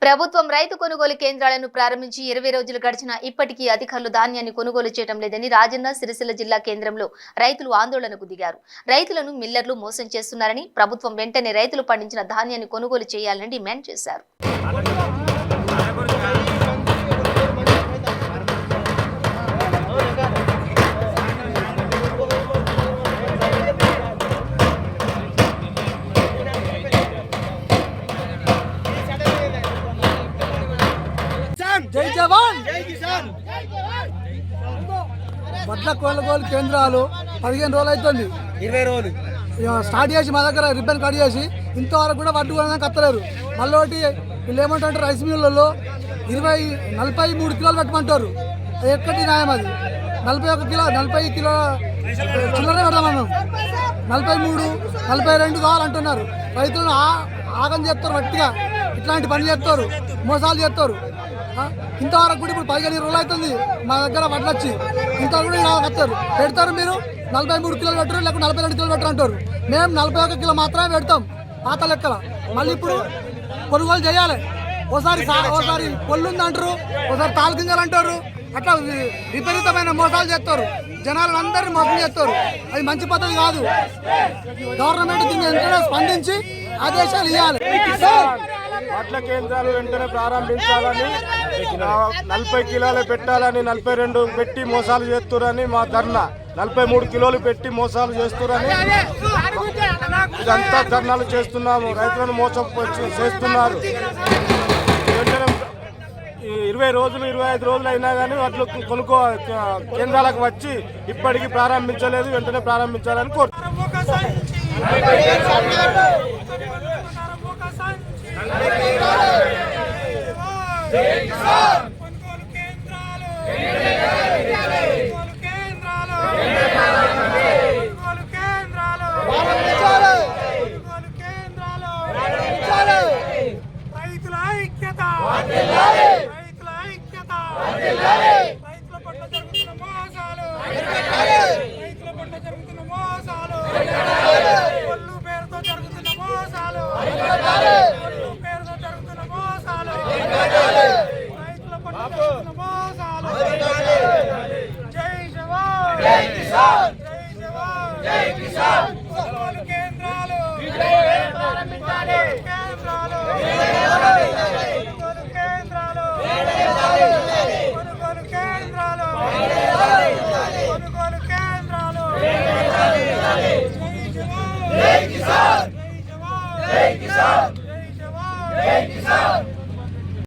ప్రభుత్వం రైతు కొనుగోలు కేంద్రాలను ప్రారంభించి 20 రోజులు గడిచినా ఇప్పటికీ అధికారులు ధాన్యాన్ని కొనుగోలు చేయడం లేదని రాజన్న సిరిసిల్ల జిల్లా కేంద్రంలో రైతులు ఆందోళనకు దిగారు. రైతులను మిల్లర్లు మోసం చేస్తున్నారని, ప్రభుత్వం వెంటనే రైతులు పండించిన ధాన్యాన్ని కొనుగోలు చేయాలని డిమాండ్ చేశారు. జై జవాన్ జై కిసాన్. వడ్ల కొనుగోలు కేంద్రాలు 15 రోజులు అవుతుంది. 20 రోజులు స్టార్ట్ చేసి మా దగ్గర రిబ్బన్ కట్ చేసి ఇంతవరకు కూడా వడ్డు కొనడానికి కత్తలేరు. మళ్ళీ వీళ్ళు ఏమంటారు, రైస్ మిల్లుల్లో 43 కిలోలు పెట్టమంటారు. అది ఎక్కడి న్యాయం? అది 40 కిలో చిల్లరే పెడతామన్నాం. 43, 42 కావాలంటున్నారు. రైతులను ఆగం చేస్తారు, వట్టిగా ఇట్లాంటి పని చేస్తారు, మోసాలు చేస్తారు. ఇంతవరకు కూడా ఇప్పుడు 15 రోజులు అవుతుంది మా దగ్గర వడ్లు వచ్చి. ఇంతవరకు కూడా కత్తారు పెడతారు. మీరు 43 కిలోలు పెట్టరు, లేకపోతే 42 కిలోలు పెట్టరు అంటారు. మేము 41 కిలో మాత్రమే పెడతాం పాత లెక్కల. మళ్ళీ ఇప్పుడు కొనుగోలు చేయాలి. ఓసారి పొల్లు ఉంది అంటారు, ఒకసారి తాలకింజలు అంటారు. అట్లా విపరీతమైన మోసాలు చేస్తారు, జనాలను అందరినీ మోసం చేస్తారు. అది మంచి పద్ధతి కాదు. గవర్నమెంట్ దీన్ని వెంటనే స్పందించి ఆదేశాలు ఇవ్వాలి. వడ్ల కేంద్రాలు వెంటనే ప్రారంభించాలని, 40 కిలోలు పెట్టాలని 42 పెట్టి మోసాలు చేస్తున్నారని మా ధర్నా. 43 కిలోలు పెట్టి మోసాలు చేస్తున్నారని ఇదంతా ధర్నాలు చేస్తున్నాము. రైతులను మోసం చేస్తున్నారు. వెంటనే 20 రోజులు 25 రోజులు అయినా కానీ వడ్లు కేంద్రాలకు వచ్చి ఇప్పటికీ ప్రారంభించలేదు. వెంటనే ప్రారంభించాలని కోరుతున్నాము. రైతుల ఐక్యత